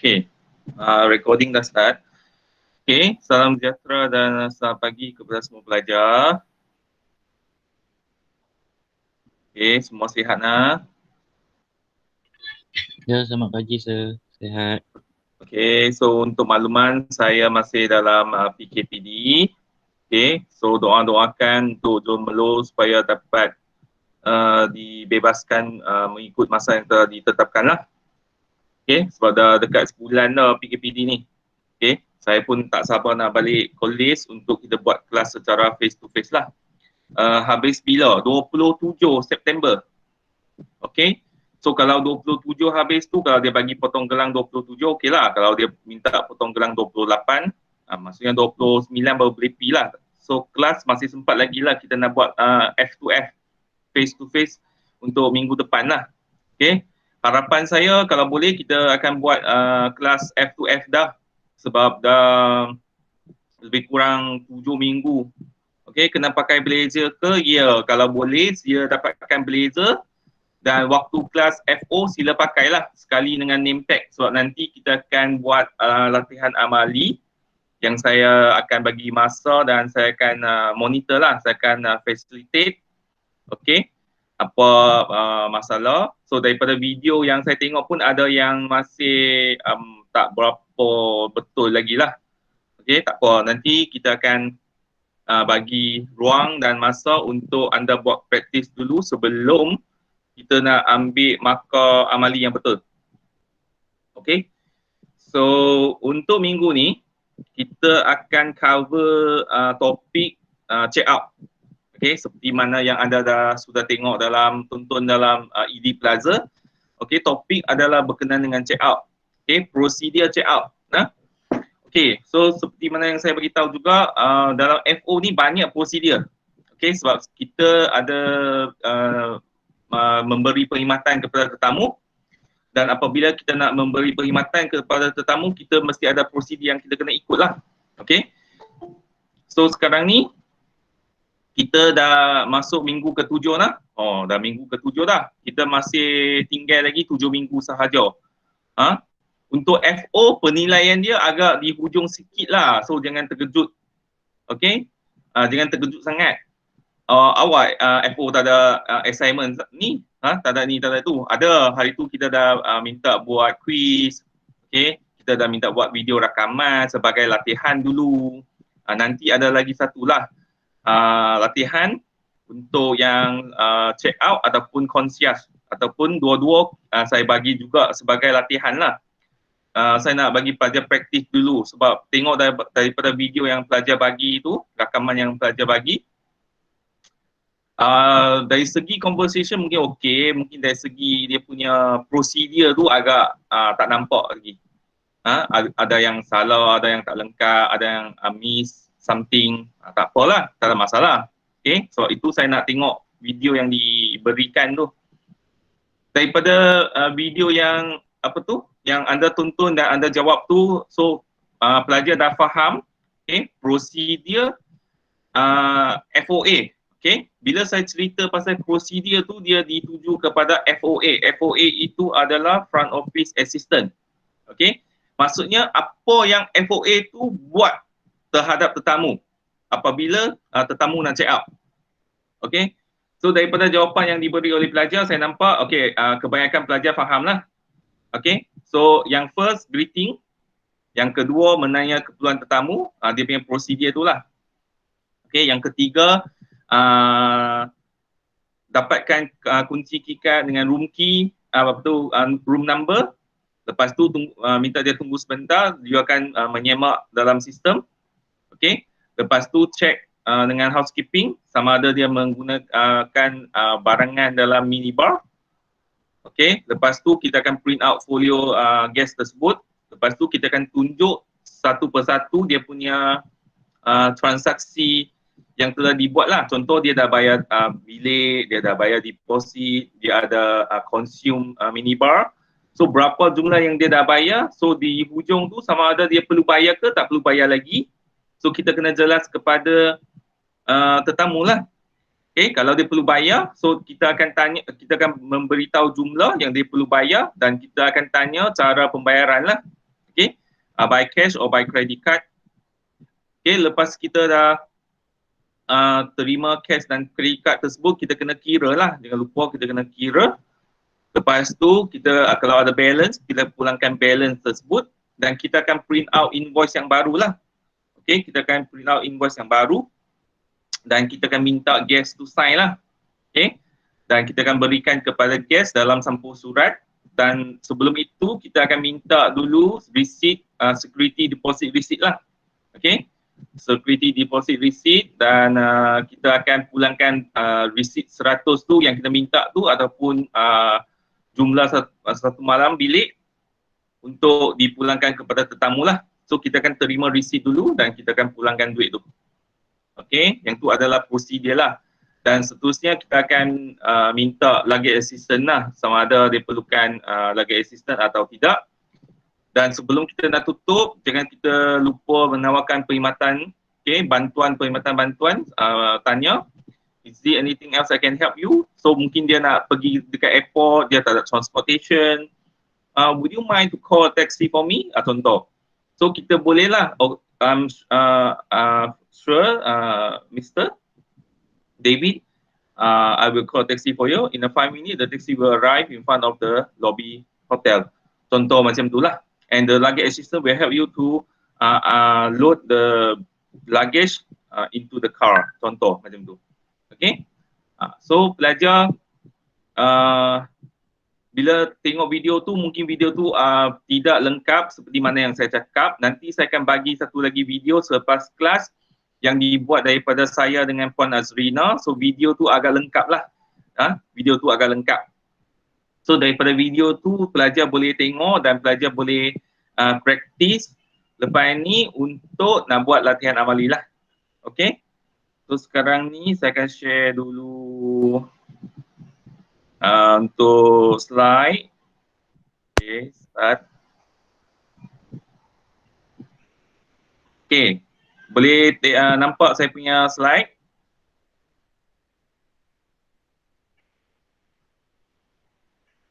Okay, recording dah start. Okay, salam sejahtera dan selamat pagi kepada semua pelajar. Okay, semua sihat nak? Ya, selamat pagi sir. Sihat. Okay, so untuk makluman saya masih dalam PKPD. Okay, so doakan untuk John Melo supaya dapat dibebaskan mengikut masa yang telah ditetapkan lah. Okay, sebab dah dekat sebulan dah PKPD ni. Okay, saya pun tak sabar nak balik kolej untuk kita buat kelas secara face to face lah. Habis bila? 27 September. Okay. So kalau 27 habis tu, kalau dia bagi potong gelang 27, okey lah. Kalau dia minta potong gelang 28, maksudnya 29 baru boleh pergi lah. So kelas masih sempat lagi lah kita nak buat F2F, face to face untuk minggu depan lah. Okay. Harapan saya kalau boleh kita akan buat kelas F2F dah. Sebab dah lebih kurang 7 minggu. Okay, kena pakai blazer ke? Ya, kalau boleh dia dapatkan blazer. Dan waktu kelas FO sila pakailah sekali dengan name tag sebab nanti kita akan buat latihan amali yang saya akan bagi masa dan saya akan monitor lah, saya akan facilitate. Okay, apa masalah. So daripada video yang saya tengok pun ada yang masih tak berapa betul lagi lah. Okay, tak apa, nanti kita akan bagi ruang dan masa untuk anda buat praktis dulu sebelum kita nak ambil markah amali yang betul. Okay. So untuk minggu ni kita akan cover topik check out. Okay, seperti mana yang anda sudah tengok dalam tonton dalam ED Plaza. Okay, topik adalah berkenaan dengan check out. Okay, prosedur check out. Okay, so seperti mana yang saya beritahu juga dalam FO ni banyak prosedur. Okay, sebab kita ada memberi perkhidmatan kepada tetamu dan apabila kita nak memberi perkhidmatan kepada tetamu kita mesti ada prosedur yang kita kena ikut lah. Okay. So sekarang ni kita dah masuk minggu ke-7 dah. Oh, dah minggu ke-7 dah. Kita masih tinggal lagi 7 minggu sahaja. Untuk FO penilaian dia agak di hujung sikit lah. So jangan terkejut. Okay. Jangan terkejut sangat. Awak FO tak ada assignment ni, tak ada ni, tak ada tu. Ada, hari tu kita dah minta buat quiz, okay? Kita dah minta buat video rakaman sebagai latihan dulu. Nanti ada lagi satu lah, latihan untuk yang check out ataupun concierge, ataupun dua-dua saya bagi juga sebagai latihan lah. Saya nak bagi pelajar praktis dulu sebab tengok daripada video yang pelajar bagi itu, rakaman yang pelajar bagi, dari segi conversation mungkin okey, mungkin dari segi dia punya prosedur tu agak tak nampak lagi. Ada yang salah, ada yang tak lengkap, ada yang miss something. Tak apalah, tak ada masalah. Okay, sebab itu saya nak tengok video yang diberikan tu. Daripada video yang apa tu, yang anda tonton dan anda jawab tu, so pelajar dah faham, okay, prosedur FOA. Okay, bila saya cerita pasal prosedur tu dia dituju kepada FOA. FOA itu adalah front office assistant. Okay, maksudnya apa yang FOA tu buat terhadap tetamu apabila tetamu nak check out. Okay, so daripada jawapan yang diberi oleh pelajar saya nampak okay, kebanyakan pelajar faham lah. Okay, so yang first greeting, yang kedua menanya keperluan tetamu, dia punya prosedur tu lah. Okay, yang ketiga dapatkan kunci keycard dengan room key, room number. Lepas tu minta dia tunggu sebentar, dia akan menyemak dalam sistem. Okay. Lepas tu check dengan housekeeping sama ada dia menggunakan barangan dalam minibar. Okay. Lepas tu kita akan print out folio guest tersebut. Lepas tu kita akan tunjuk satu persatu dia punya transaksi yang telah dibuat lah. Contoh dia dah bayar bilik, dia dah bayar deposit, dia ada consume minibar. So berapa jumlah yang dia dah bayar, so di hujung tu sama ada dia perlu bayar ke tak perlu bayar lagi. So kita kena jelas kepada tetamu lah. Okay, kalau dia perlu bayar, so kita akan memberitahu jumlah yang dia perlu bayar dan kita akan tanya cara pembayaran lah. by cash or by credit card. Okay, lepas kita dah terima cash dan credit card tersebut, kita kena kira lah. Jangan lupa kita kena kira. Lepas tu kita kalau ada balance, kita pulangkan balance tersebut dan kita akan print out invoice yang baru lah. Okay, kita akan print out invoice yang baru dan kita akan minta guest to sign lah. Okay, dan kita akan berikan kepada guest dalam sampul surat, dan sebelum itu kita akan minta dulu receipt, security deposit receipt lah. Okay, security deposit receipt, dan kita akan pulangkan receipt 100 tu yang kita minta tu ataupun jumlah satu malam bilik untuk dipulangkan kepada tetamu lah. So kita akan terima receipt dulu dan kita akan pulangkan duit tu. Okay, yang tu adalah prosedur lah. Dan seterusnya kita akan minta luggage assistant lah, sama ada dia perlukan luggage assistant atau tidak. Dan sebelum kita nak tutup, jangan kita lupa menawarkan perkhidmatan, okay, perkhidmatan tanya, is there anything else I can help you? So mungkin dia nak pergi dekat airport, dia tak ada transportation, would you mind to call a taxi for me? Contoh. So kita boleh lah, sure, Mr. David, I will call a taxi for you. In a 5 minutes, the taxi will arrive in front of the lobby hotel. Contoh macam tu lah. And the luggage assistant will help you to load the luggage into the car. Contoh macam tu. Okay. So pelajar, bila tengok video tu, mungkin video tu tidak lengkap seperti mana yang saya cakap. Nanti saya akan bagi satu lagi video selepas kelas yang dibuat daripada saya dengan Puan Azrina. So video tu agak lengkap lah. Video tu agak lengkap. So daripada video tu pelajar boleh tengok dan pelajar boleh praktis lepas ni untuk nak buat latihan amali lah. Okay. So sekarang ni saya akan share dulu untuk slide. Okay, start. Okay, boleh nampak saya punya slide?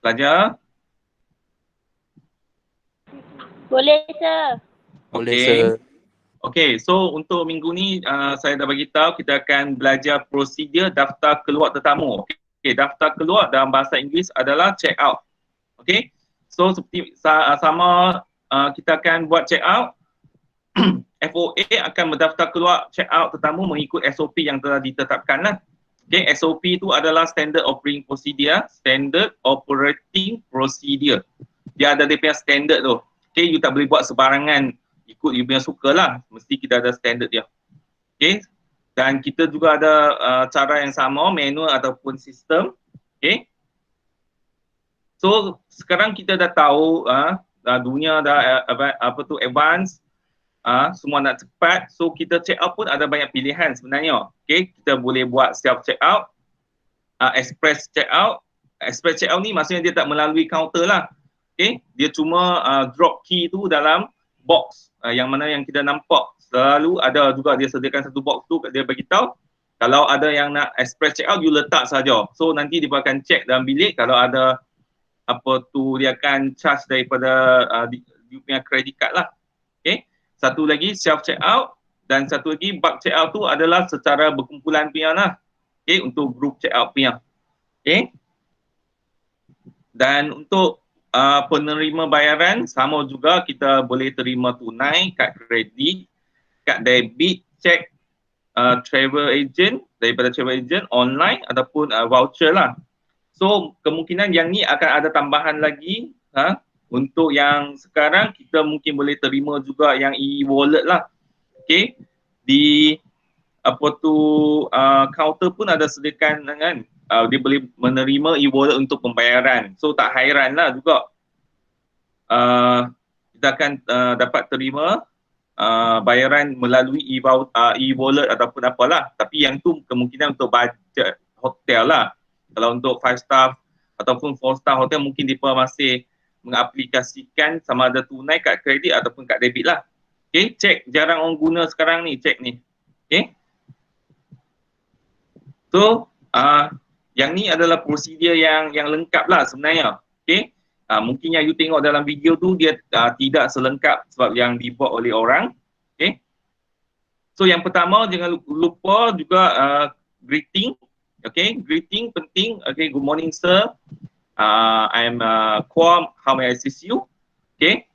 Pelajar? Boleh, sir. Boleh, Okay. sir. Okay, so untuk minggu ni saya dah bagi tahu kita akan belajar prosedur daftar keluar tetamu. Okay, daftar keluar dalam bahasa Inggeris adalah check out. Okay, so seperti sama kita akan buat check out. FOA akan mendaftar keluar check out tetamu mengikut SOP yang telah ditetapkan lah. Okay, SOP itu adalah Standard Operating Procedure. Standard Operating Procedure. Dia ada dia punya standard tu. Okay, you tak boleh buat sebarangan ikut you punya suka lah. Mesti kita ada standard dia. Okay, dan kita juga ada cara yang sama, manual ataupun sistem. Okay, so sekarang kita dah tahu dunia dah advance, semua nak cepat. So kita check out pun ada banyak pilihan sebenarnya. Okay, kita boleh buat self check out, express check out. Express check out ni maksudnya dia tak melalui counter lah. Okay, dia cuma drop key tu dalam box yang mana yang kita nampak. Selalu ada juga dia sediakan satu box tu, dia bagi tahu kalau ada yang nak express check out, you letak saja. So nanti dia akan check dalam bilik, kalau ada apa tu dia akan charge daripada dia punya credit card lah. Okay, satu lagi self check out, dan satu lagi bulk check out tu adalah secara berkumpulan punya lah. Okay, untuk group check out punya. Okay, dan untuk penerima bayaran sama juga, kita boleh terima tunai, kad kredit, kad debit, cek travel agent, daripada travel agent online ataupun voucher lah. So kemungkinan yang ni akan ada tambahan lagi. Untuk yang sekarang kita mungkin boleh terima juga yang e-wallet lah. Okay, di counter pun ada sediakan kan, dia boleh menerima e-wallet untuk pembayaran. So tak hairan lah juga kita akan dapat terima bayaran melalui e-wallet ataupun apalah. Tapi yang tu kemungkinan untuk budget hotel lah. Kalau untuk 5 star ataupun 4 star hotel mungkin mereka masih mengaplikasikan sama ada tunai, kad kredit ataupun kad debit lah. Okay, cek jarang orang guna sekarang ni, cek ni. Okay, so yang ni adalah prosedur yang lengkap lah sebenarnya. Okay, Mungkin yang you tengok dalam video tu dia tidak selengkap sebab yang dibuat oleh orang. Okay. So yang pertama jangan lupa juga greeting. Okay, greeting penting. Okay, good morning sir. I'm Kwam, how may I assist you? Okay.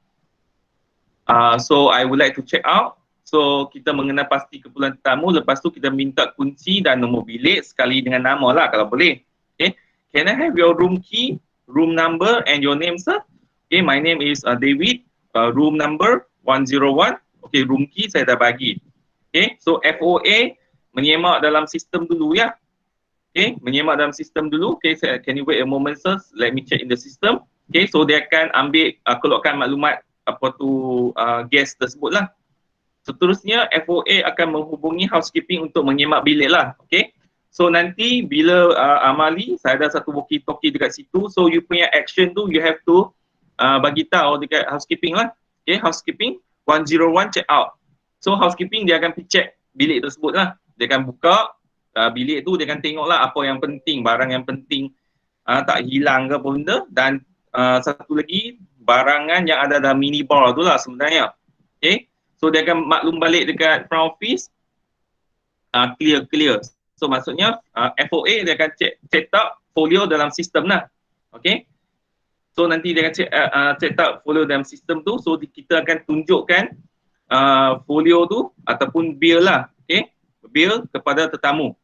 So I would like to check out. So kita mengenal pasti keperluan tetamu, lepas tu kita minta kunci dan nombor bilik sekali dengan nama lah kalau boleh. Okay. Can I have your room key, room number and your name sir? Okay, my name is David, room number 101. Okay, room key saya dah bagi. Okay, so FOA menyemak dalam sistem dulu ya. Okay, menyemak dalam sistem dulu. Okay, can you wait a moment sir? Let me check in the system. Okay, so dia akan ambil, keluarkan maklumat apa tu guest tersebut lah. Seterusnya FOA akan menghubungi housekeeping untuk menyemak bilik lah. Okay, so nanti bila amali, saya ada satu walkie-talkie dekat situ. So you punya action tu you have to bagi tahu dekat housekeeping lah. Okay, housekeeping 101 check out. So housekeeping dia akan pergi check bilik tersebut lah. Dia akan buka bilik tu, dia akan tengok lah apa yang penting, barang yang penting tak hilang ke apa benda. Dan satu lagi, barangan yang ada dalam minibar tu lah sebenarnya. Okay, so dia akan maklum balik dekat front office, clear. So maksudnya FOA dia akan check up folio dalam sistem lah. Okay, so nanti dia akan check up folio dalam sistem tu. So kita akan tunjukkan folio tu ataupun bill lah. Okay, bill kepada tetamu.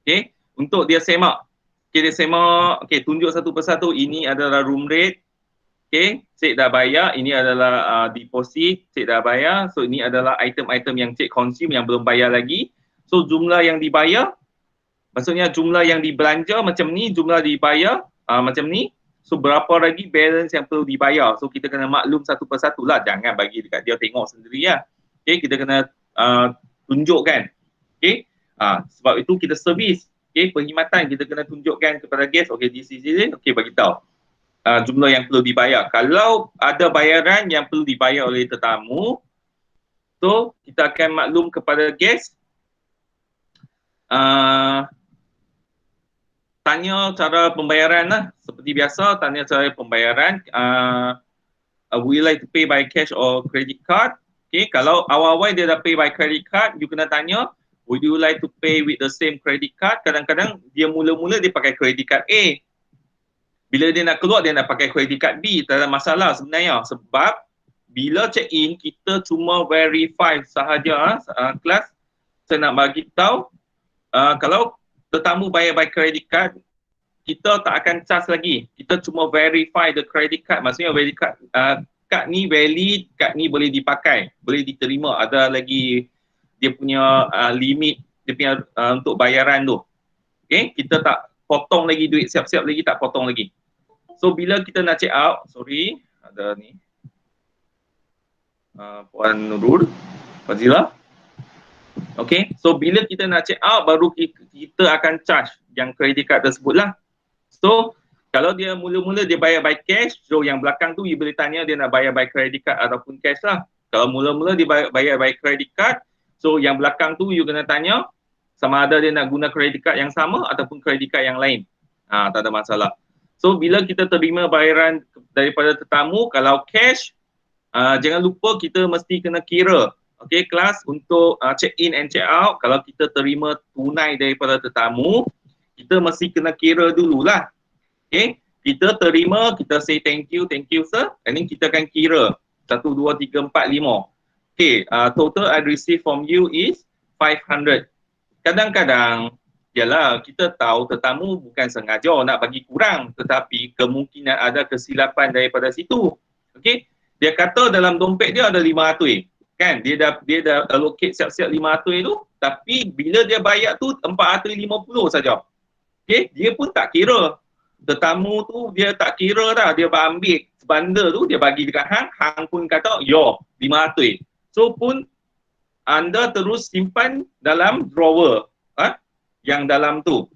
Okay, untuk dia semak. Okay, dia semak. Okay, tunjuk satu persatu. Ini adalah room rate. Okay, cik dah bayar. Ini adalah deposit. Cik dah bayar. So ini adalah item-item yang cik consume yang belum bayar lagi. So jumlah yang dibayar, maksudnya jumlah yang dibelanja macam ni, jumlah dibayar macam ni. So berapa lagi balance yang perlu dibayar. So kita kena maklum satu persatu lah. Jangan bagi dekat dia tengok sendiri lah. Okay, kita kena tunjukkan. Okay, sebab itu kita servis. Okay, perkhidmatan kita kena tunjukkan kepada guest. Okay, this is it. Okay, bagi tahu jumlah yang perlu dibayar. Kalau ada bayaran yang perlu dibayar oleh tetamu, so kita akan maklum kepada guest. Tanya cara pembayaran lah. Seperti biasa, tanya cara pembayaran. Would you like to pay by cash or credit card? Okay, kalau awal-awal dia dah pay by credit card, you kena tanya, would you like to pay with the same credit card? Kadang-kadang dia mula-mula dia pakai credit card A. Bila dia nak keluar, dia nak pakai credit card B. Tak ada masalah sebenarnya. Sebab bila check in, kita cuma verify sahaja kelas. Saya nak bagi tahu, kalau tetamu bayar by credit card, kita tak akan charge lagi. Kita cuma verify the credit card. Maksudnya credit card, kad ni valid, kad ni boleh dipakai, boleh diterima. Ada lagi dia punya limit, dia punya untuk bayaran tu. Okay, kita tak potong lagi duit, siap-siap lagi tak potong lagi. So bila kita nak check out, sorry, ada ni Puan Nurul, Fazila. Okay, so bila kita nak check out, baru kita akan charge yang credit card tersebut lah. So kalau dia mula-mula dia bayar by cash, so yang belakang tu you boleh tanya dia nak bayar by credit card ataupun cash lah. Kalau mula-mula dia bayar by credit card, so yang belakang tu you kena tanya sama ada dia nak guna credit card yang sama ataupun credit card yang lain. Tak ada masalah. So bila kita terima bayaran daripada tetamu, kalau cash, jangan lupa kita mesti kena kira. Okay, kelas untuk check in and check out, kalau kita terima tunai daripada tetamu, kita mesti kena kira dululah. Okay, kita terima, kita say thank you sir, and then kita akan kira 1, 2, 3, 4, 5. Okay, total I receive from you is 500. Kadang-kadang, yalah, kita tahu tetamu bukan sengaja nak bagi kurang, tetapi kemungkinan ada kesilapan daripada situ. Okay, dia kata dalam dompet dia ada 500. Kan, dia dah allocate siap-siap 500 tu, tapi bila dia bayar tu 450 saja. Okay, dia pun tak kira. Tetamu tu dia tak kira dah, dia ambil bundle tu, dia bagi dekat hang pun kata, yo, 500. So pun anda terus simpan dalam drawer yang dalam tu.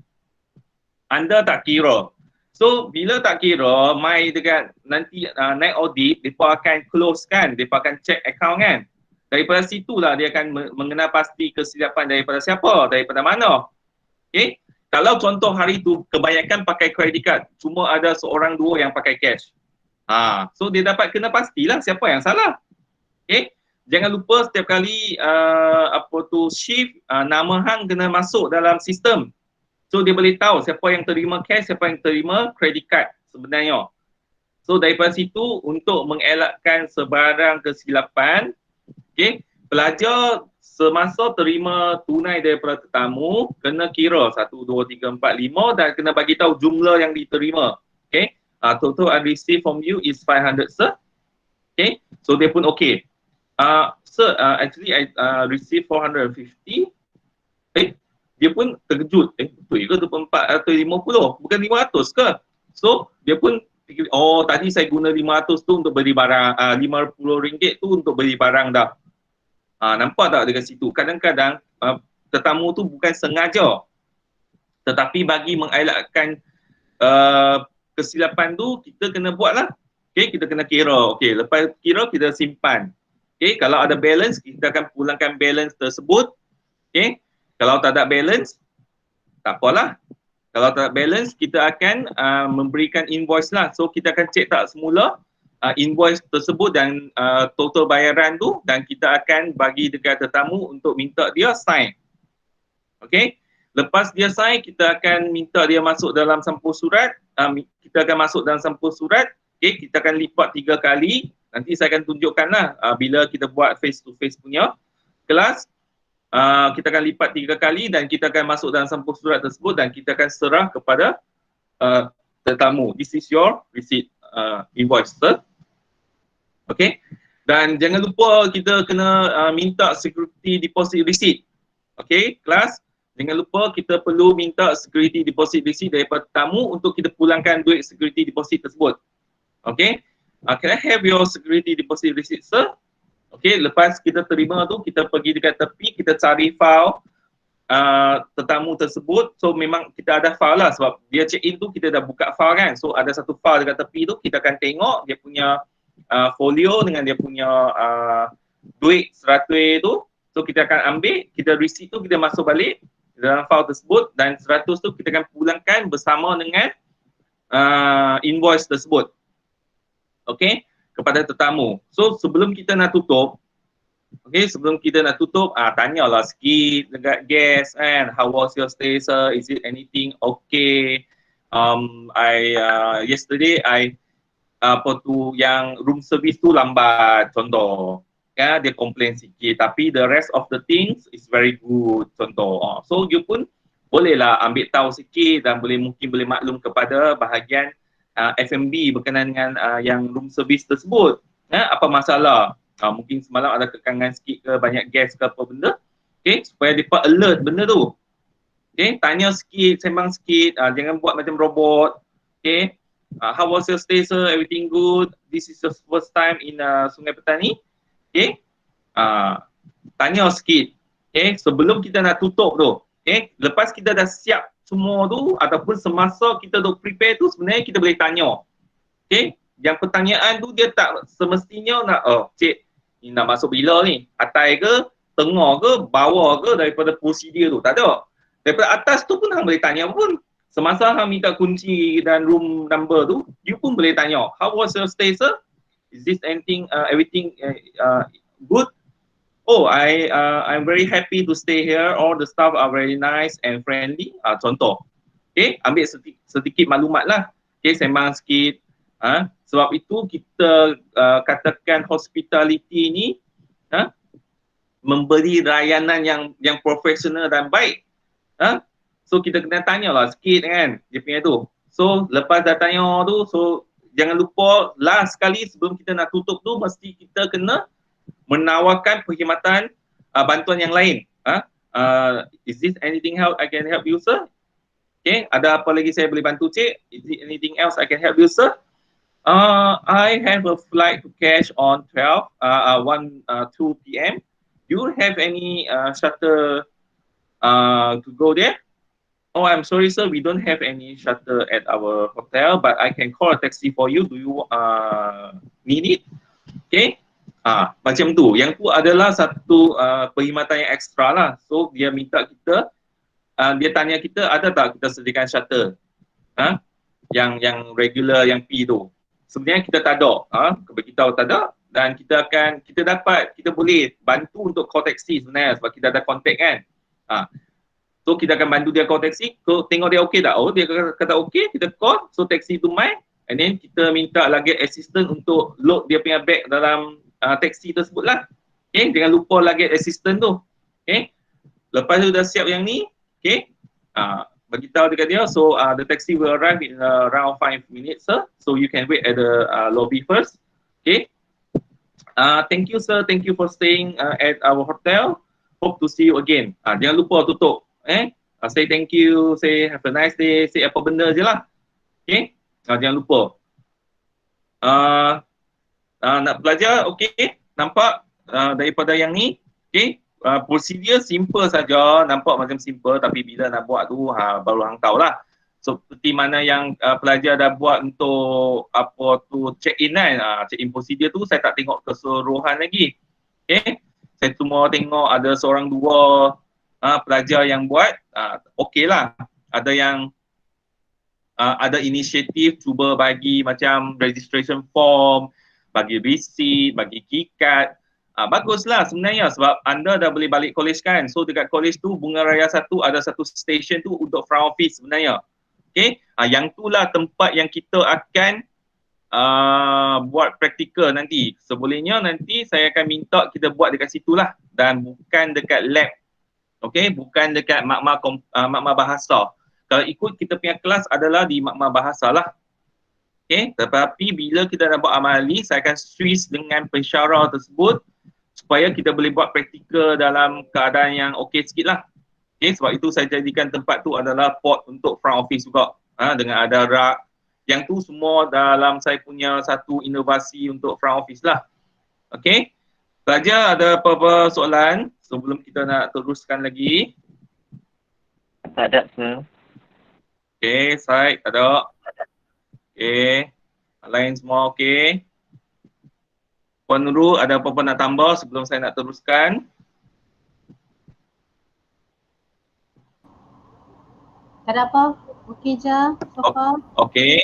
Anda tak kira. So bila tak kira, mai dekat nanti naik audit, mereka akan close kan, mereka akan check account kan. Daripada situlah dia akan mengenal pasti kesilapan daripada siapa, daripada mana. Okay, kalau contoh hari tu kebanyakan pakai credit card, cuma ada seorang dua yang pakai cash. So dia dapat kena pastilah siapa yang salah. Okay. Jangan lupa setiap kali shift, nama hang kena masuk dalam sistem. So dia boleh tahu siapa yang terima cash, siapa yang terima credit card sebenarnya. So daripada situ untuk mengelakkan sebarang kesilapan, okay, pelajar semasa terima tunai daripada tetamu kena kira 1, 2, 3, 4, 5 dan kena bagi tahu jumlah yang diterima. Okay. Total I receive from you is 500 sir. Okay. So dia pun okay. Sir, actually I receive 450. Dia pun terkejut. Betul ke 24 atau 50? Bukan 500 ke? So dia pun fikir, oh tadi saya guna 500 tu untuk beli barang, RM50 tu untuk beli barang dah. Nampak tak dekat situ? Kadang-kadang tetamu tu bukan sengaja, tetapi bagi mengelakkan kesilapan tu, kita kena buat lah. Okay, kita kena kira. Okay, lepas kira kita simpan. Okay, kalau ada balance, kita akan pulangkan balance tersebut. Okay, kalau tak ada balance, tak apalah. Kalau tak ada balance, kita akan memberikan invoice lah. So, kita akan cek tak semula invoice tersebut dan total bayaran tu dan kita akan bagi dekat tetamu untuk minta dia sign. Okay. Lepas dia sign, kita akan minta dia masuk dalam sampul surat. Kita akan masuk dalam sampul surat. Okay, kita akan lipat 3 kali. Nanti saya akan tunjukkanlah bila kita buat face to face punya kelas. Kita akan lipat 3 kali dan kita akan masuk dalam sampul surat tersebut dan kita akan serah kepada tetamu. This is your receipt invoice, sir. Okay. Dan jangan lupa kita kena minta security deposit receipt. Okay, kelas. Jangan lupa kita perlu minta security deposit receipt daripada tetamu untuk kita pulangkan duit security deposit tersebut. Okay. Can I have your security deposit receipt, sir? Okay, lepas kita terima tu, kita pergi dekat tepi, kita cari file tetamu tersebut. So memang kita ada file lah sebab dia check in tu kita dah buka file kan. So ada satu file dekat tepi tu, kita akan tengok dia punya folio dengan dia punya duit 100 tu. So kita akan ambil, kita receipt tu kita masuk balik dalam file tersebut dan 100 tu kita akan pulangkan bersama dengan invoice tersebut. Okay, kepada tetamu. So sebelum kita nak tutup, okay, sebelum kita nak tutup, tanyalah sikit dekat guest kan, how was your stay sir, is it anything okay? Yesterday I yang room service tu lambat contoh. Ya, dia komplain sikit tapi the rest of the things is very good contoh. So you pun bolehlah ambil tahu sikit dan mungkin boleh maklum kepada bahagian F&B berkenaan dengan yang room service tersebut. Apa masalah? Mungkin semalam ada kekangan sikit ke, banyak guest ke apa benda. Okay, supaya mereka alert benda tu. Okay, tanya sikit, sembang sikit, jangan buat macam robot. Okay, how was your stay sir? Everything good? This is your first time in Sungai Petani? Okay, tanya sikit. Okay, sebelum kita nak tutup tu. Okay, lepas kita dah siap semua tu ataupun semasa kita dah prepare tu, sebenarnya kita boleh tanya. Okay, yang pertanyaan tu dia tak semestinya nak, cik, ni nak masuk bila ni? Atas ke, tengah ke, bawah ke daripada prosedur tu? Tak ada. Daripada atas tu pun hang boleh tanya pun. Semasa hang minta kunci dan room number tu, you pun boleh tanya, how was your stay sir? Is this anything, everything good? Oh, I'm very happy to stay here. All the staff are very nice and friendly. Contoh. Okay, ambil sedikit maklumat lah. Okay, sembang sikit. Sebab itu kita katakan hospitality ni memberi layanan yang profesional dan baik. So kita kena tanyalah sikit kan dia punya tu. So lepas dah tanya tu, so jangan lupa last sekali sebelum kita nak tutup tu mesti kita kena menawarkan perkhidmatan bantuan yang lain. Is this anything else I can help you sir? Okay, ada apa lagi saya boleh bantu cik? Is it anything else I can help you sir? I have a flight to catch on 2 p.m. Do you have any shuttle to go there? Oh, I'm sorry sir, we don't have any shuttle at our hotel, but I can call a taxi for you. Do you need it? Okay. Macam tu. Yang tu adalah satu perkhidmatan yang ekstra lah. So dia minta kita, dia tanya kita ada tak kita sediakan shuttle, yang regular, yang P tu. sebenarnya kita tak ada, beritahu tak ada, dan kita boleh bantu untuk call taxi sebenarnya sebab kita ada kontak kan. So kita akan bantu dia call taxi, tengok dia okey tak? Oh dia kata okey, kita call, so taxi tu main, and then kita minta lagi assistant untuk load dia punya bag dalam taxi tersebut lah. Okay, jangan lupa lagi assistant tu. Okay, lepas tu dah siap yang ni, okay, beritahu dekat dia, so the taxi will arrive in around 5 minutes sir, so you can wait at the lobby first. Okay, thank you sir, thank you for staying at our hotel, hope to see you again. Jangan lupa tutup, say thank you, say have a nice day, say apa benda je lah. Okay, jangan lupa. Nak belajar, okay, nampak daripada yang ni, okay, prosedur simple saja, nampak macam simple, tapi bila nak buat tu baru hang tahu lah. So seperti mana yang pelajar dah buat untuk apa tu check in kan, check in prosedur tu saya tak tengok keseluruhan lagi. Okay, saya cuma tengok ada seorang dua pelajar yang buat, okey lah. Ada yang ada inisiatif cuba bagi macam registration form, bagi receipt, bagi keycard. Baguslah sebenarnya sebab anda dah boleh balik college kan. So dekat college tu Bunga Raya 1 ada satu station tu untuk front office sebenarnya. Okay, yang itulah tempat yang kita akan buat praktikal nanti. Sebolehnya nanti saya akan minta kita buat dekat situ lah dan bukan dekat lab. Okay, bukan dekat makma bahasa. Kalau ikut kita punya kelas adalah di makma bahasa lah. Okay, tetapi bila kita nak buat amali, saya akan switch dengan pensyarah tersebut supaya kita boleh buat praktikal dalam keadaan yang okey sikit lah. Okay, sebab itu saya jadikan tempat tu adalah port untuk front office juga. Dengan ada rak. Yang tu semua dalam saya punya satu inovasi untuk front office lah. Okay, pelajar ada apa-apa soalan sebelum kita nak teruskan lagi? Tak ada, sir. Okay, Syed, ada. Okay, lain semua okay. Puan Nurul, ada apa-apa nak tambah sebelum saya nak teruskan? Tak ada apa. Okey je. So far. Okay.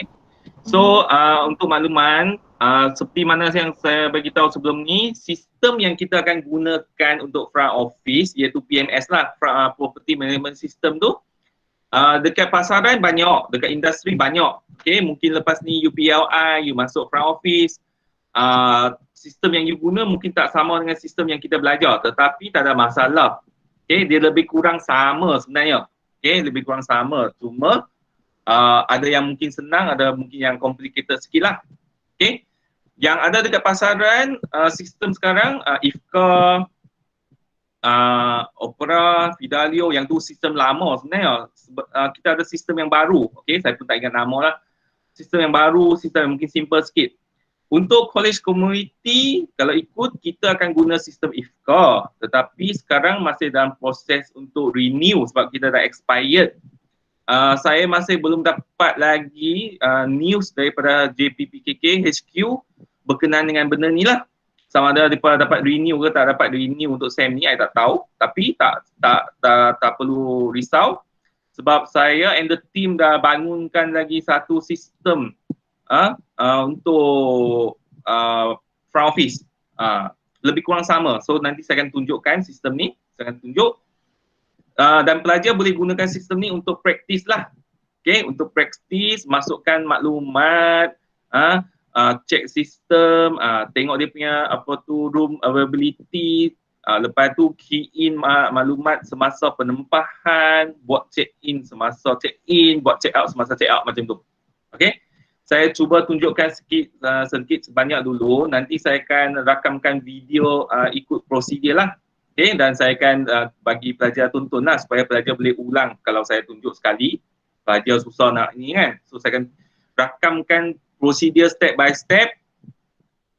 So, untuk makluman, seperti mana yang saya beritahu sebelum ni, sistem yang kita akan gunakan untuk front office iaitu PMS lah, Property Management System tu, dekat pasaran banyak, dekat industri banyak. Okay, mungkin lepas ni UPLI, you masuk front office, sistem yang you guna mungkin tak sama dengan sistem yang kita belajar, tetapi tak ada masalah. Okay, dia lebih kurang sama sebenarnya. Okay, lebih kurang sama, cuma ada yang mungkin senang, ada mungkin yang complicated sikit lah. Okay, yang ada dekat pasaran, sistem sekarang, IFCA, Opera, Fidelio, yang tu sistem lama sebenarnya. Kita ada sistem yang baru, okay, saya pun tak ingat nama lah. Sistem yang baru, sistem yang mungkin simple sikit. Untuk college community, kalau ikut kita akan guna sistem IFCA, tetapi sekarang masih dalam proses untuk renew sebab kita dah expired. Saya masih belum dapat lagi news daripada JPPKK HQ berkenaan dengan benda ni lah. Sama ada dapat renew ke tak dapat renew untuk SEM ni, saya tak tahu. Tapi tak perlu risau sebab saya and the team dah bangunkan lagi satu sistem untuk front office. Lebih kurang sama. So nanti saya akan tunjukkan sistem ni, saya akan tunjuk. Dan pelajar boleh gunakan sistem ni untuk praktis lah. Okay, untuk praktis, masukkan maklumat, check sistem, tengok dia punya apa tu room availability, lepas tu key in maklumat semasa penempahan, buat check in semasa check in, buat check out semasa check out, macam tu. Okay, saya cuba tunjukkan sedikit sebanyak dulu, nanti saya akan rakamkan video ikut prosedur lah. Okay, dan saya akan bagi pelajar tonton lah supaya pelajar boleh ulang. Kalau saya tunjuk sekali, pelajar susah nak ni kan. So saya akan rakamkan prosedur step by step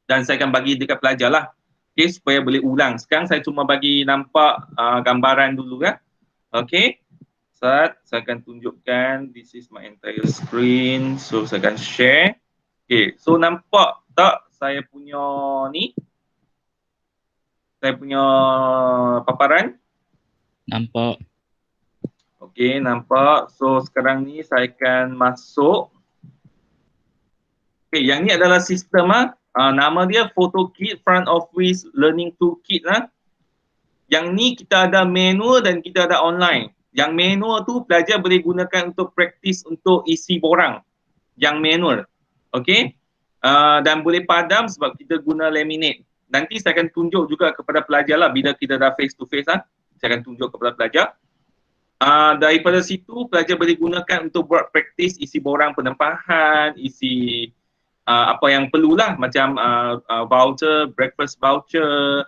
dan saya akan bagi dekat pelajar lah. Okay, supaya boleh ulang. Sekarang saya cuma bagi nampak gambaran dulu kan. Okay, saya akan tunjukkan, this is my entire screen. So saya akan share. Okay, so nampak tak saya punya ni? Saya punya paparan? Nampak. Okey, nampak. So sekarang ni saya akan masuk. Okay, yang ni adalah sistem nama dia Photo Kit Front Office Learning Toolkit lah. Yang ni kita ada manual dan kita ada online. Yang manual tu pelajar boleh gunakan untuk praktis untuk isi borang. Yang manual. Okay. Dan boleh padam sebab kita guna laminate. Nanti saya akan tunjuk juga kepada pelajar lah bila kita dah face to face lah. Saya akan tunjuk kepada pelajar. Daripada situ pelajar boleh gunakan untuk buat praktis isi borang penempahan, isi apa yang perlulah macam voucher, breakfast voucher,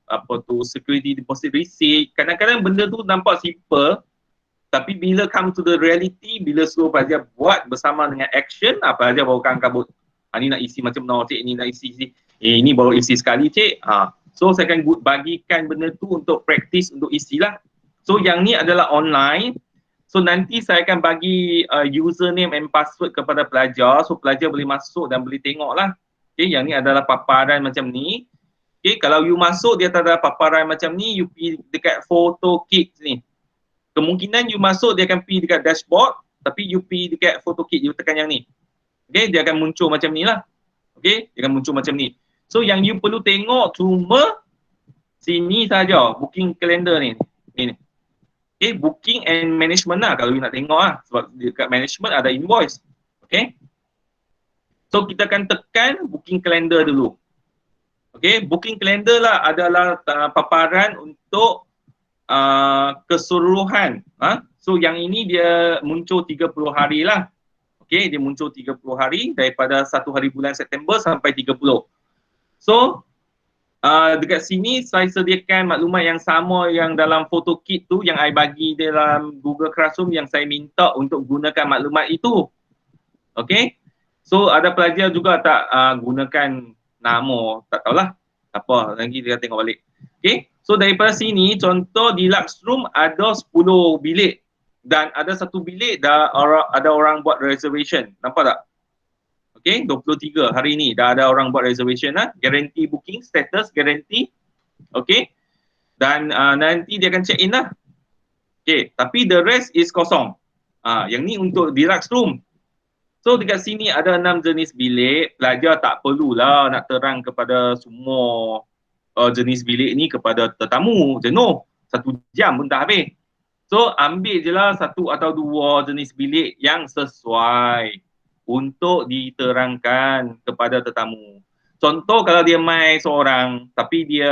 apa tu security deposit receipt. Kadang-kadang benda tu nampak simple tapi bila come to the reality, bila suruh pelajar buat bersama dengan action, pelajar baru akan kabut. Ni nak isi macam mana cik, ni nak isi. Ini baru isi sekali cik. So saya akan bagikan benda tu untuk praktis, untuk isilah. So yang ni adalah online. So nanti saya akan bagi username and password kepada pelajar. So pelajar boleh masuk dan boleh tengok lah. Okay, yang ni adalah paparan macam ni. Okay, kalau you masuk dia tak ada paparan macam ni, you pergi dekat photo kit ni. Kemungkinan you masuk dia akan pergi dekat dashboard, tapi you pergi dekat photo kit, you tekan yang ni. Okay, dia akan muncul macam ni lah. Okay, dia akan muncul macam ni. So yang you perlu tengok cuma sini saja, booking calendar ni. Ni. Okay, booking and management lah kalau you nak tengok lah. Sebab dekat management ada invoice. Okay. So kita akan tekan booking calendar dulu. Okay, booking calendar lah adalah paparan untuk keseluruhan. So yang ini dia muncul 30 hari lah. Okay, dia muncul 30 hari daripada 1 hari bulan September sampai 30. So dekat sini saya sediakan maklumat yang sama yang dalam photo kit tu yang I bagi dalam Google Classroom yang saya minta untuk gunakan maklumat itu. Okay, so ada pelajar juga tak gunakan nama, tak tahulah apa, nanti kita tengok balik. Okay, so daripada sini contoh di Deluxe Room ada 10 bilik dan ada satu bilik ada orang buat reservation, nampak tak? Okay, 23 hari ni dah ada orang buat reservation lah, guarantee booking, status guarantee. Okay, dan nanti dia akan check in lah. Okay, tapi the rest is kosong. Yang ni untuk Deluxe Room. So dekat sini ada 6 jenis bilik, pelajar tak perlulah nak terang kepada semua jenis bilik ni kepada tetamu, jenuh. 1 jam pun tak habis. So ambil je lah 1 atau 2 jenis bilik yang sesuai untuk diterangkan kepada tetamu. Contoh kalau dia mai seorang tapi dia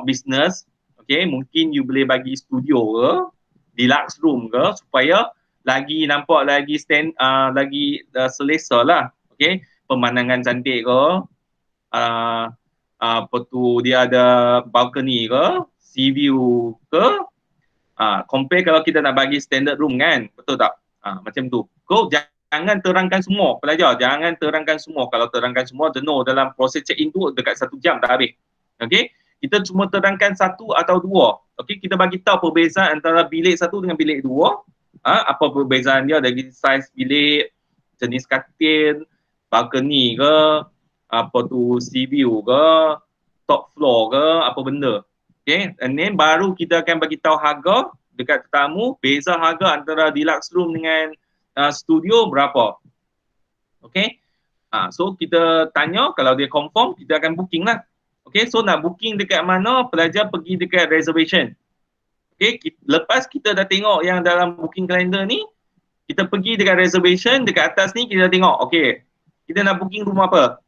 business, okay, mungkin you boleh bagi studio ke, Deluxe Room ke, supaya lagi nampak lagi selesa lah. Okay, pemandangan cantik ke, apa tu dia ada balcony ke, sea view ke. Compare kalau kita nak bagi standard room kan, betul tak? Macam tu. Kau jangan terangkan semua pelajar, jangan terangkan semua. Kalau terangkan semua jenuh dalam proses check in tu dekat 1 jam tak habis. Okay, kita cuma terangkan 1 atau 2. Okay, kita bagi tahu perbezaan antara bilik 1 dengan bilik 2. Apa perbezaan dia dari saiz bilik, jenis katil, balcony ke, apa tu sea view ke, top floor ke, apa benda. Okay, and then baru kita akan bagi tahu harga dekat tetamu, beza harga antara Deluxe Room dengan studio berapa. Okay, so kita tanya, kalau dia confirm kita akan booking lah. Okay, so nak booking dekat mana, pelajar pergi dekat reservation. Okay, lepas kita dah tengok yang dalam booking calendar ni, kita pergi dekat reservation, dekat atas ni kita tengok, okay, kita nak booking room apa.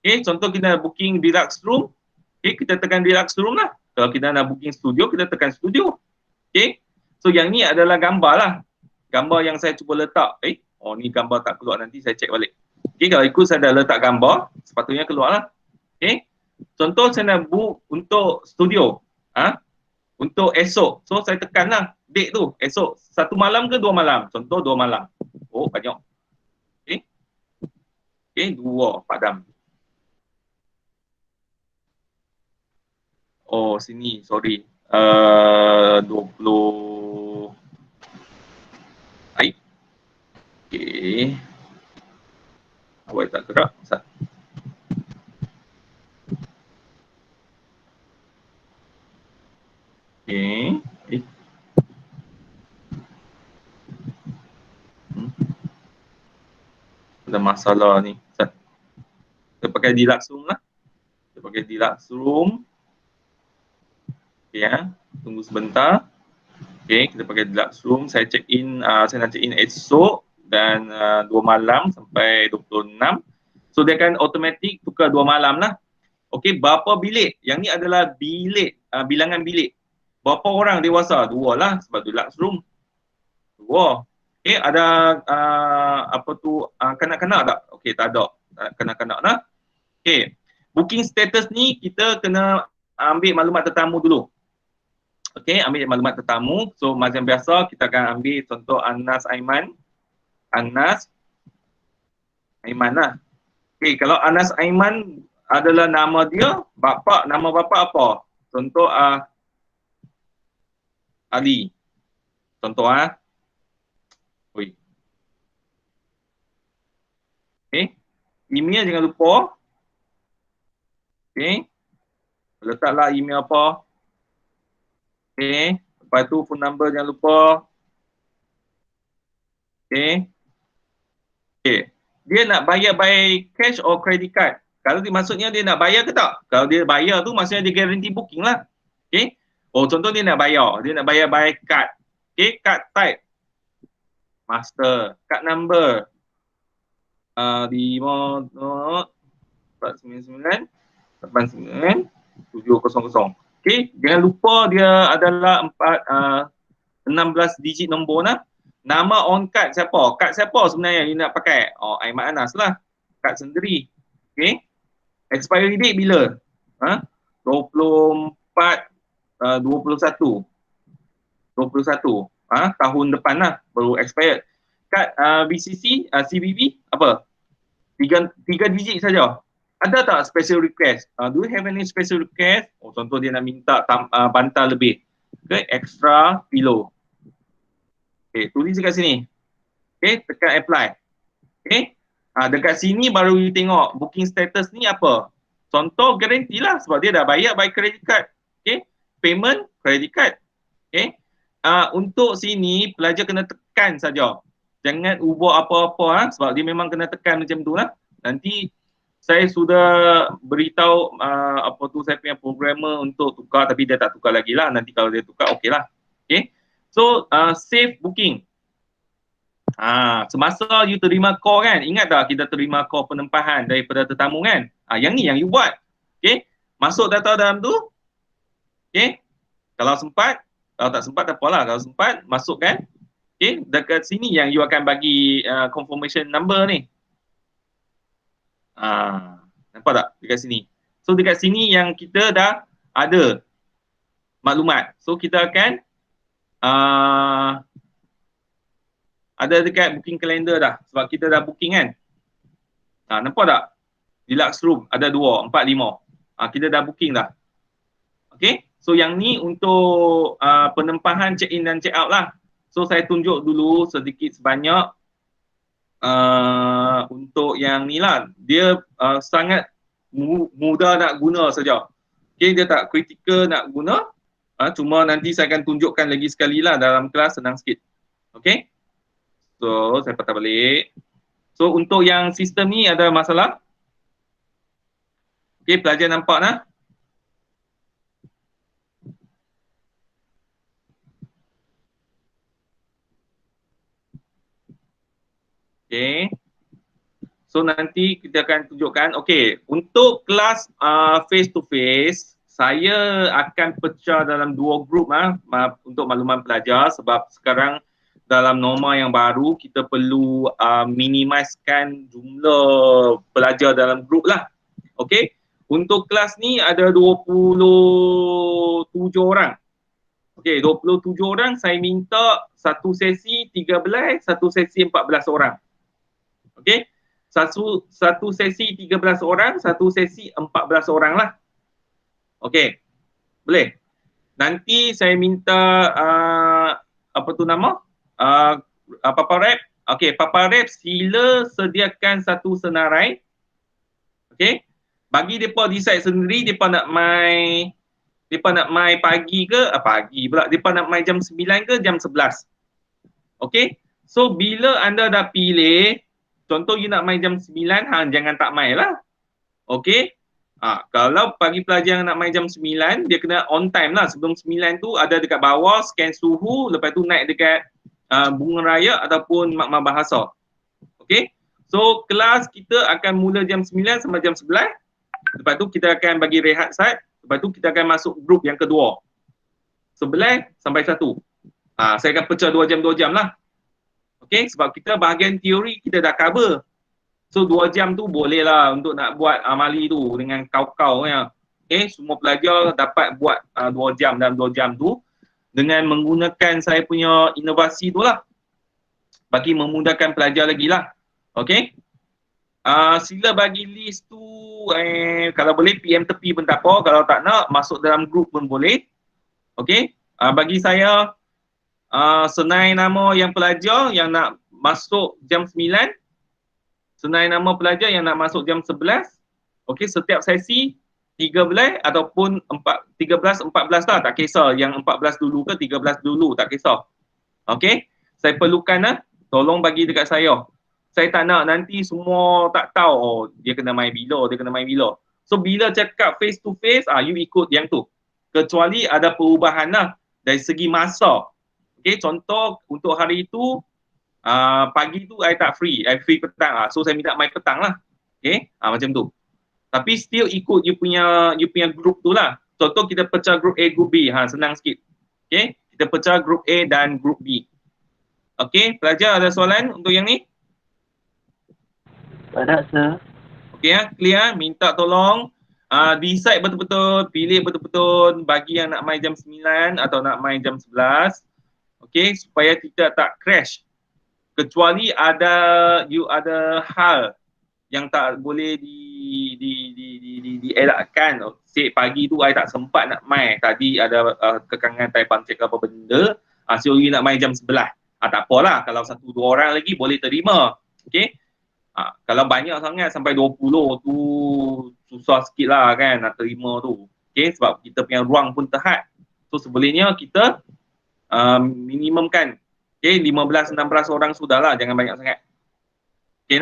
Okay, contoh kita nak booking Deluxe Room, okay, kita tekan Deluxe Room lah. Kalau kita nak booking studio, kita tekan studio. Okay, so yang ni adalah gambar lah. Gambar yang saya cuba letak. Ni gambar tak keluar, nanti saya cek balik. Okay, kalau ikut saya dah letak gambar, sepatutnya keluar lah. Okay, contoh saya nak book untuk studio. Untuk esok, so saya tekan lah date tu, esok 1 malam ke 2 malam, contoh 2 malam. Oh banyak. Okay, okay, 2 padam. Oh sini, sorry, 20. Baik. Okay, awak tak gerak. Okay. Dalam masalah ni. Kita pakai Deluxe Room lah. Kita pakai Deluxe Room. Okay, ya. Tunggu sebentar. Okay, kita pakai Deluxe Room. Saya nak check in esok dan 2 malam sampai 26. So dia akan automatic tukar 2 malam lah. Okay, berapa bilik? Yang ni adalah bilik, bilangan bilik. Berapa orang dewasa? 2 lah sebab Deluxe Room. 2. Okay, ada kanak-kanak tak? Okay, tak ada. Kanak-kanak lah. Okay, booking status ni kita kena ambil maklumat tetamu dulu. Okay, ambil maklumat tetamu. So macam biasa kita akan ambil contoh Anas Aiman. Anas Aiman lah. Okay, kalau Anas Aiman adalah nama dia, nama bapa apa? Contoh Ali. Contoh Okay. Email jangan lupa. Okay. Letaklah email apa. Okay. Lepas tu phone number jangan lupa. Okay. Okay. Dia nak bayar by cash or credit card? Kalau maksudnya dia nak bayar ke tak? Kalau dia bayar tu maksudnya dia guarantee booking lah. Okay. Oh, contoh dia nak bayar. Dia nak bayar by card. Okay. Card type. Master. Card number. 549 89 700. Okay, jangan lupa dia adalah 16 digit nombor lah. Nama on card siapa? Kad siapa sebenarnya you nak pakai? Oh, Aiman Anas lah. Kad sendiri. Okay. Expiry date bila? 21 tahun depan lah baru expired. Kad BCC, CBB apa? 3 digit saja. Ada tak special request? Do you have any special request? Oh, contoh dia nak minta bantal lebih. Okay, extra pillow. Okay, tulis dekat sini. Okay, tekan apply. Okay, dekat sini baru you tengok booking status ni apa. Contoh guarantee lah sebab dia dah bayar by credit card. Okay, payment credit card. Okay, untuk sini pelajar kena tekan saja. Jangan ubah apa-apa sebab dia memang kena tekan macam tu lah. Nanti saya sudah beritahu saya punya programmer untuk tukar tapi dia tak tukar lagi lah. Nanti kalau dia tukar okey lah. Okay. So save booking. Semasa you terima call kan, ingat tak kita terima call penempahan daripada tetamu kan? Yang ni yang you buat. Okay. Masuk data dalam tu. Okay. Kalau sempat, kalau tak sempat tak apalah. Kalau sempat masukkan. Okay, dekat sini yang you akan bagi confirmation number ni. Nampak tak dekat sini? So dekat sini yang kita dah ada maklumat. So kita akan ada dekat booking calendar dah sebab kita dah booking kan. Nampak tak? Deluxe room ada 2, 4, 5. Kita dah booking dah. Okay, so yang ni untuk penempahan check in dan check out lah. So saya tunjuk dulu sedikit sebanyak untuk yang ni lah. Dia sangat mudah nak guna saja. Okay, dia tak kritikal nak guna. Cuma nanti saya akan tunjukkan lagi sekali lah dalam kelas, senang sikit. Okay. So saya patah balik. So untuk yang sistem ni ada masalah. Okay, pelajar nampak nah. Okay. So nanti kita akan tunjukkan. Okay, untuk kelas face to face, saya akan pecah dalam 2 grup untuk makluman pelajar sebab sekarang dalam norma yang baru kita perlu minimizekan jumlah pelajar dalam grup lah. Okay, untuk kelas ni ada 27 orang. Okay, 27 orang saya minta satu sesi 13, satu sesi 14 orang. Okay, satu sesi 13 orang, satu sesi 14 orang lah. Okay, boleh. Nanti saya minta Papa Rep. Okay, Papa Rep sila sediakan satu senarai. Okay, bagi mereka decide sendiri mereka nak mai pagi ke pagi pula, mereka nak mai jam 9 ke jam 11. Okay, so bila anda dah pilih, contoh you nak main jam 9, hang jangan tak main lah. Okey. Kalau bagi pelajar yang nak main jam 9, dia kena on time lah. Sebelum 9 tu ada dekat bawah, scan suhu, lepas tu naik dekat bunga raya ataupun makmal bahasa. Okey. So kelas kita akan mula jam 9 sampai jam 11. Lepas tu kita akan bagi rehat sat. Lepas tu kita akan masuk grup yang kedua. 11 sampai 1. Saya akan pecah 2 jam lah. Okey, sebab kita bahagian teori kita dah cover. So 2 jam tu boleh lah untuk nak buat amali tu dengan kau-kau ya. Okay, semua pelajar dapat buat 2 jam dalam 2 jam tu dengan menggunakan saya punya inovasi tu lah. Bagi memudahkan pelajar lagi lah. Okay. Sila bagi list tu kalau boleh PM tepi pun tak apa. Kalau tak nak masuk dalam grup pun boleh. Okay. Bagi saya senai nama yang pelajar yang nak masuk jam 9. Senai nama pelajar yang nak masuk jam 11. Okey, setiap sesi 13 ataupun 13, 14 lah, tak kisah. Yang 14 dulu ke 13 dulu, tak kisah. Okey, saya perlukan tolong bagi dekat saya. Saya tak nak nanti semua tak tahu, dia kena main bila, dia kena main bila. So bila cakap face to face, you ikut yang tu. Kecuali ada perubahan lah dari segi masa. Okey, contoh untuk hari itu, pagi tu I tak free, I free petang lah. So saya minta main petang lah. Okay, macam tu. Tapi still ikut you punya group tu lah. Contoh kita pecah group A, group B. Senang sikit. Okay, kita pecah group A dan group B. Okay, pelajar ada soalan untuk yang ni? Tak ada, sir. Okay, clear. Minta tolong decide betul-betul, pilih betul-betul bagi yang nak main jam 9 atau nak main jam 11. Okay, supaya kita tak crash. Kecuali ada hal yang tak boleh dielakkan. Say pagi tu I tak sempat nak main. Tadi ada kekangan tai pancik apa benda. So you nak main jam 11. Tak apalah, kalau 1-2 orang lagi boleh terima. Okay. Kalau banyak sangat sampai 20 tu susah sikit lah kan nak terima tu. Okay, sebab kita punya ruang pun terhad. So sebenarnya kita minimumkan. Okay, 15-16 orang sudahlah, jangan banyak sangat. Okay,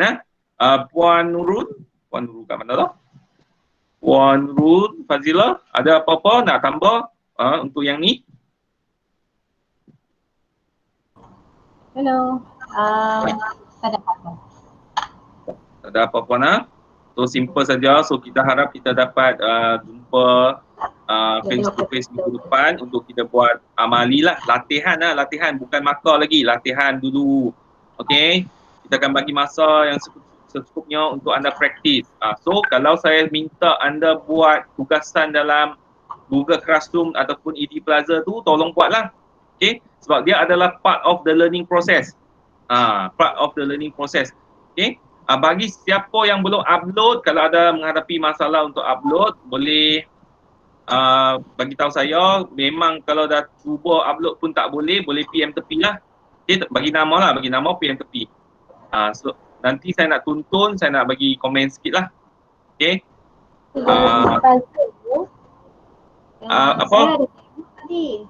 Puan Nurul kat mana lah? Puan Nurul, Fazilah, ada apa-apa nak tambah untuk yang ni? Hello. Tak ada apa-apa. Tak ada apa-apa nak? So simple saja. So kita harap kita dapat jumpa face to face minggu depan untuk kita buat amali lah, latihan bukan markah lagi, latihan dulu. Okay, kita akan bagi masa yang secukupnya untuk anda praktis. So kalau saya minta anda buat tugasan dalam Google Classroom ataupun ED Plaza tu, tolong buatlah. Okay, sebab dia adalah part of the learning process. Part of the learning process. Okay, bagi siapa yang belum upload, kalau ada menghadapi masalah untuk upload, boleh bagi tahu saya. Memang kalau dah cuba upload pun tak boleh PM tepi lah. Okay, bagi nama PM tepi. So nanti saya nak tuntun, saya nak bagi komen sikit lah. Okay. Apa? Saya ada tadi.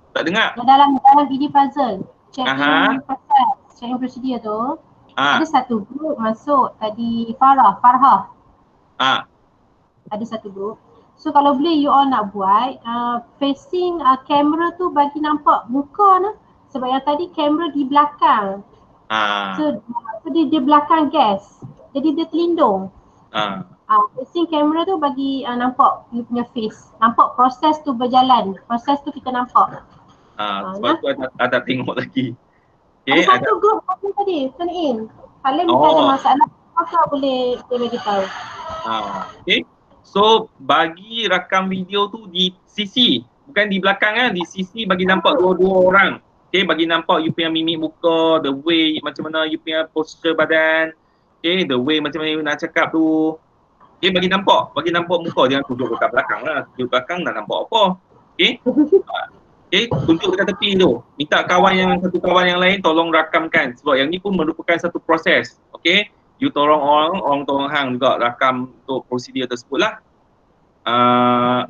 Tak dengar? Dalam video puzzle, check-in process, check-in procedure tu, ada satu group masuk tadi Farha. Ada satu group. So kalau boleh you all nak buat facing kamera tu bagi nampak muka nah. Sebab yang tadi kamera di belakang. So dia belakang guest. Jadi dia terlindung. Facing kamera tu bagi nampak you punya face. Nampak proses tu berjalan. Proses tu kita nampak. Sebab tu ada tengok lagi. Okay, ada satu group tadi, turn in. Kalian mungkin ada masalah. Apa boleh bagi tahu. Okay. So bagi rakam video tu di sisi, bukan di belakang di sisi bagi nampak dua-dua orang. Okay, bagi nampak you punya mimik muka, the way macam mana you punya posture badan. Okay, the way macam mana you nak cakap tu. Okay, bagi nampak muka, jangan tunjuk dekat belakang lah. Tunjuk belakang nak nampak apa. Okay. Okay, tunjuk dekat tepi tu. Minta satu kawan yang lain tolong rakamkan. Sebab yang ni pun merupakan satu proses. Okay. You tolong orang tolong hang juga rakam untuk prosedur tersebut lah.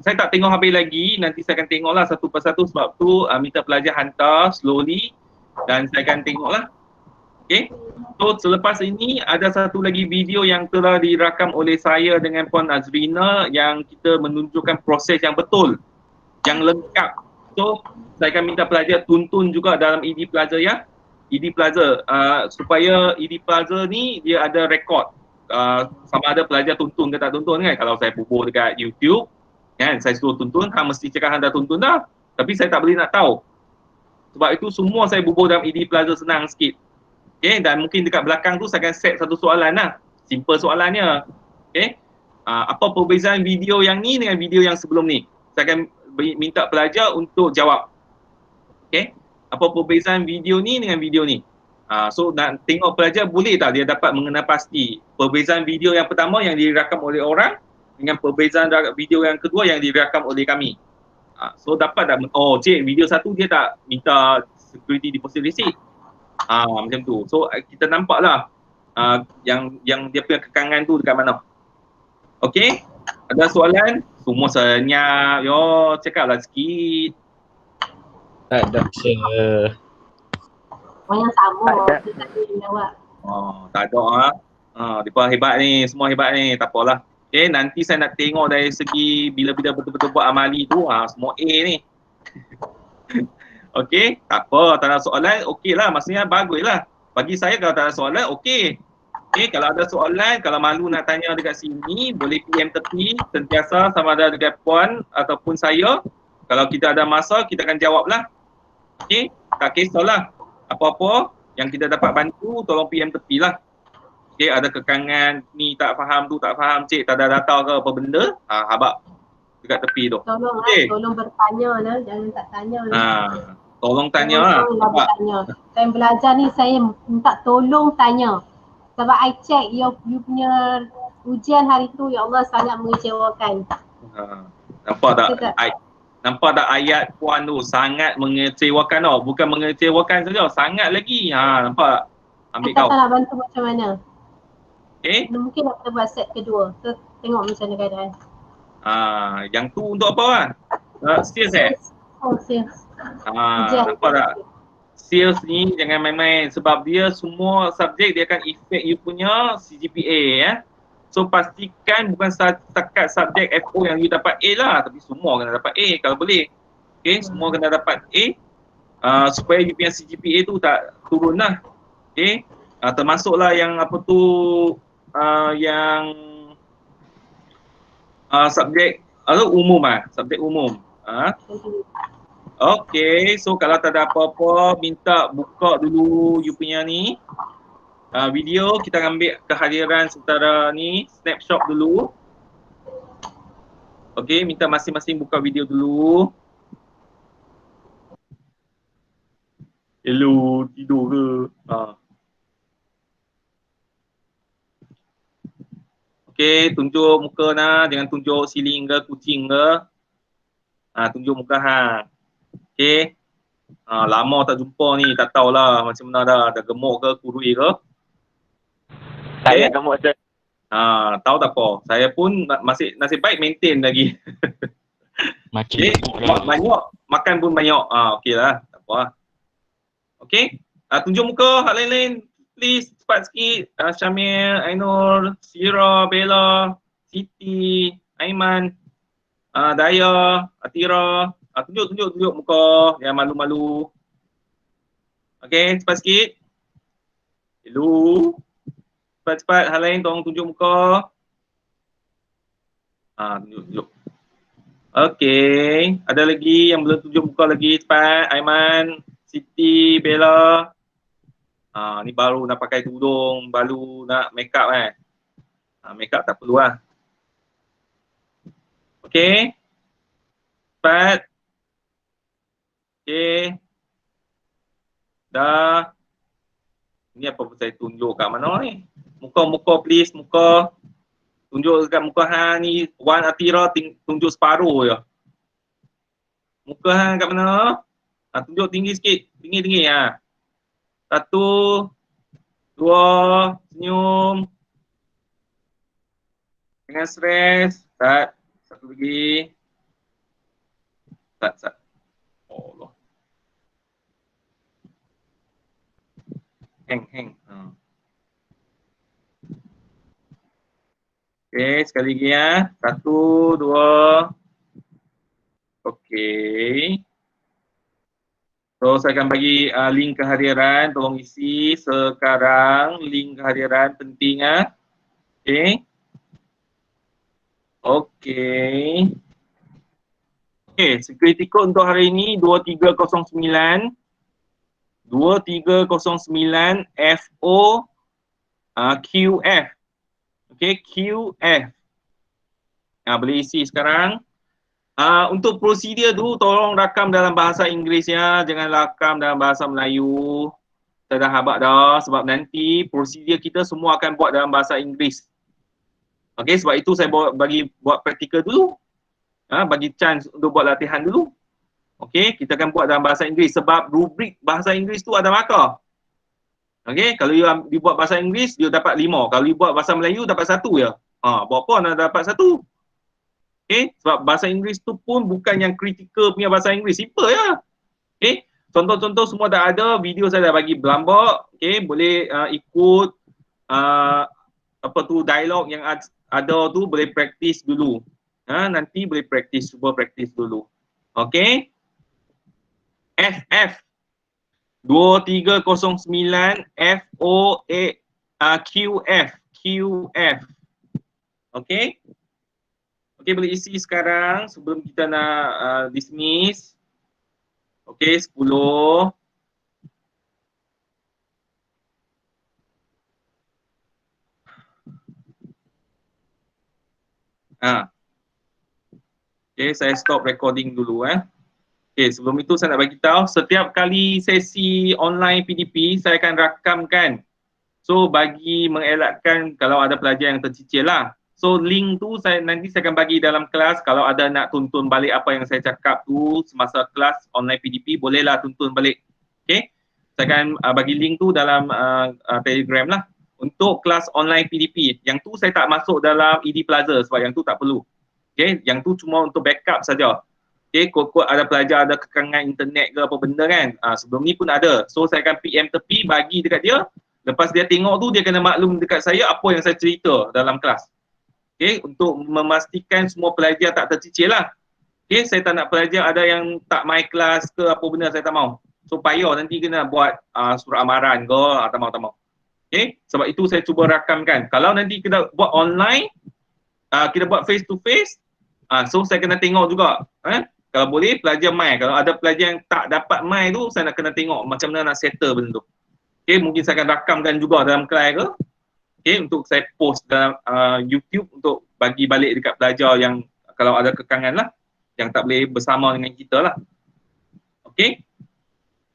Saya tak tengok habis lagi, nanti saya akan tengoklah satu persatu, sebab tu minta pelajar hantar slowly dan saya akan tengoklah. Okay. So selepas ini ada satu lagi video yang telah dirakam oleh saya dengan Puan Azrina yang kita menunjukkan proses yang betul, yang lengkap. So saya akan minta pelajar tuntun juga dalam ED Plaza ya. ED Plaza supaya ED Plaza ni dia ada rekod sama ada pelajar tuntun ke tak tuntun kan. Kalau saya bubuh dekat YouTube kan, saya suruh tuntun, mesti cakap anda tuntun dah. Tapi saya tak boleh nak tahu. Sebab itu semua saya bubuh dalam ED Plaza senang sikit. Okay, dan mungkin dekat belakang tu saya akan set satu soalan lah. Simple soalannya. Okay. Apa perbezaan video yang ni dengan video yang sebelum ni? Saya akan minta pelajar untuk jawab. Okay. Apa perbezaan video ni dengan video ni? So nak tengok pelajar boleh tak dia dapat mengenal pasti perbezaan video yang pertama yang dirakam oleh orang dengan perbezaan video yang kedua yang dirakam oleh kami. So dapat tak, oh cik video satu dia tak minta security deposit receipt. Macam tu. So kita nampaklah yang dia punya kekangan tu dekat mana. Okey? Ada soalan? Semua senyap. Yo, cakaplah sikit. Tak ada sir. Orang yang sama, dia tak boleh jawab. Tak ada mereka hebat ni, semua hebat ni, tak apalah. Okay, nanti saya nak tengok dari segi bila-bila betul-betul buat amali tu, semua A ni. Okey, tak apa, tak ada soalan, okey lah, maksudnya bagus lah. Bagi saya kalau tak ada soalan, okey. Okey, kalau ada soalan, kalau malu nak tanya dekat sini, boleh PM tepi, sentiasa sama ada dekat Puan ataupun saya. Kalau kita ada masa, kita akan jawab lah. Okey, tak kisahlah. Apa-apa yang kita dapat bantu, tolong PM tepi lah. Okey, ada kekangan, ni tak faham, tu tak faham, cik tak ada data ke apa benda, habaq dekat tepi tu. Tolong tolong bertanya lah, jangan tak tanya lah. Tolong tanya lah. Saya belajar ni saya minta tolong tanya. Sebab I check you punya ujian hari tu, ya Allah sangat mengecewakan. Nampak tak? Nampak tak ayat Puan tu sangat mengecewakan tau. Bukan mengecewakan saja, sangat lagi. Nampak? Ambil kau. Kita nak bantu macam mana? Okay. Mungkin nak kita buat set kedua. Kita tengok macam mana keadaan. Yang tu untuk apa kan? Sales Sales. Nampak tak? Sales ni jangan main-main sebab dia semua subjek dia akan efek you punya CGPA ya. So pastikan bukan setakat subjek FO yang you dapat A lah, tapi semua kena dapat A kalau boleh. Okay, semua kena dapat A supaya you punya CGPA tu tak turun lah. Okay, termasuklah yang apa tu yang subjek umum subjek umum. Okay, so kalau tak ada apa-apa, minta buka dulu you punya ni video, kita ambil kehadiran secara ni, snapshot dulu. Okay, minta masing-masing buka video dulu. Hello, tidur ke? Okay, tunjuk muka nah, jangan tunjuk siling ke, kucing ke. Tunjuk muka Okay. Lama tak jumpa ni, tak tahulah macam mana dah gemuk ke, kurui ke. Saya gemuk sir. Tahu tak apa. Saya pun masih nasib baik maintain lagi. Makin gemuk lah. Banyak, makan pun banyak. Okey lah, tak apa. Okey. Tunjuk muka hak lain-lain. Please, cepat sikit. Syamil, Ainur, Sira, Bella, Siti, Aiman, Daya, Atira. Tunjuk muka. Jangan malu-malu. Okey, cepat sikit. Hello. Cepat-cepat. Hal lain tolong tunjuk muka. Tunjuk. Okey. Ada lagi yang belum tunjuk muka lagi. Cepat. Aiman, Siti, Bella. Ni baru nak pakai tudung. Baru nak make up make up tak perlu lah. Okey. Cepat. Okey. Dah. Ni apa pun saya tunjuk kat mana ni? Muka please, muka. Tunjuk dekat muka ni. Wan Atira tunjuk separuh je. Muka kat mana? Tunjuk tinggi sikit. Tinggi. 1, 2, senyum. Jangan stres. Satu lagi. Oh Allah. Hang. Okey, sekali lagi ya. 1, 2. Okey. So, saya akan bagi link kehadiran. Tolong isi sekarang link kehadiran penting ya. Okey. Okey. Okey, security code untuk hari ini 2309 FO QF. Okey, QF. Boleh isi sekarang. Untuk prosedur tu tolong rakam dalam bahasa Inggeris ya, jangan rakam dalam bahasa Melayu. Saya dah habaq dah sebab nanti prosedur kita semua akan buat dalam bahasa Inggeris. Okey, sebab itu saya bagi buat praktikal dulu. Bagi chance untuk buat latihan dulu. Okey, kita akan buat dalam bahasa Inggeris sebab rubrik bahasa Inggeris tu ada markah. Okey, kalau you dibuat bahasa Inggeris dia dapat 5. Kalau you buat bahasa Melayu dapat 1 je. Buat apa nak dapat 1? Okey, sebab bahasa Inggeris tu pun bukan yang kritikal punya bahasa Inggeris. Simple ya. Okey, contoh-contoh semua dah ada, video saya dah bagi berlambak. Okey, boleh ikut dialog yang ada tu, boleh praktis dulu. Nanti boleh cuba praktis dulu. Okey. FF 2309 QF. Okey. Okey, boleh isi sekarang sebelum kita nak dismiss. Okey, 10. Okey, saya stop recording dulu Okey, sebelum itu saya nak bagi tahu setiap kali sesi online PDP saya akan rakamkan. So bagi mengelakkan kalau ada pelajar yang tercicir lah. So link tu nanti saya akan bagi dalam kelas. Kalau ada nak tuntun balik apa yang saya cakap tu semasa kelas online PDP, bolehlah tuntun balik. Okey. Saya akan bagi link tu dalam Telegram lah. Untuk kelas online PDP, yang tu saya tak masuk dalam ED Plaza sebab yang tu tak perlu. Okey, yang tu cuma untuk backup saja. Okey, kod-kod ada pelajar ada kekangan internet ke apa benda kan. Sebelum ni pun ada. So saya akan PM tepi bagi dekat dia. Lepas dia tengok tu dia kena maklum dekat saya apa yang saya cerita dalam kelas. Okey, untuk memastikan semua pelajar tak tercicir lah. Okey, saya tak nak pelajar ada yang tak my class ke apa benda, saya tak mau. So payah nanti kena buat surat amaran ke, tak mau. Okey, sebab itu saya cuba rakamkan. Kalau nanti kita buat online, kita buat face to face, so saya kena tengok juga. Kalau boleh pelajar mai. Kalau ada pelajar yang tak dapat mai tu, saya nak kena tengok macam mana nak settle benda tu. Okey, mungkin saya akan rakamkan juga dalam kelas ke. Okey, untuk saya post dalam YouTube untuk bagi balik dekat pelajar yang kalau ada kekangan lah, yang tak boleh bersama dengan kita lah. Okey.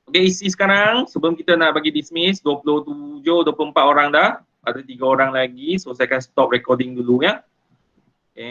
Okey, isi sekarang sebelum kita nak bagi dismiss. 27, 24 orang dah. Ada 3 orang lagi. So saya akan stop recording dulu ya.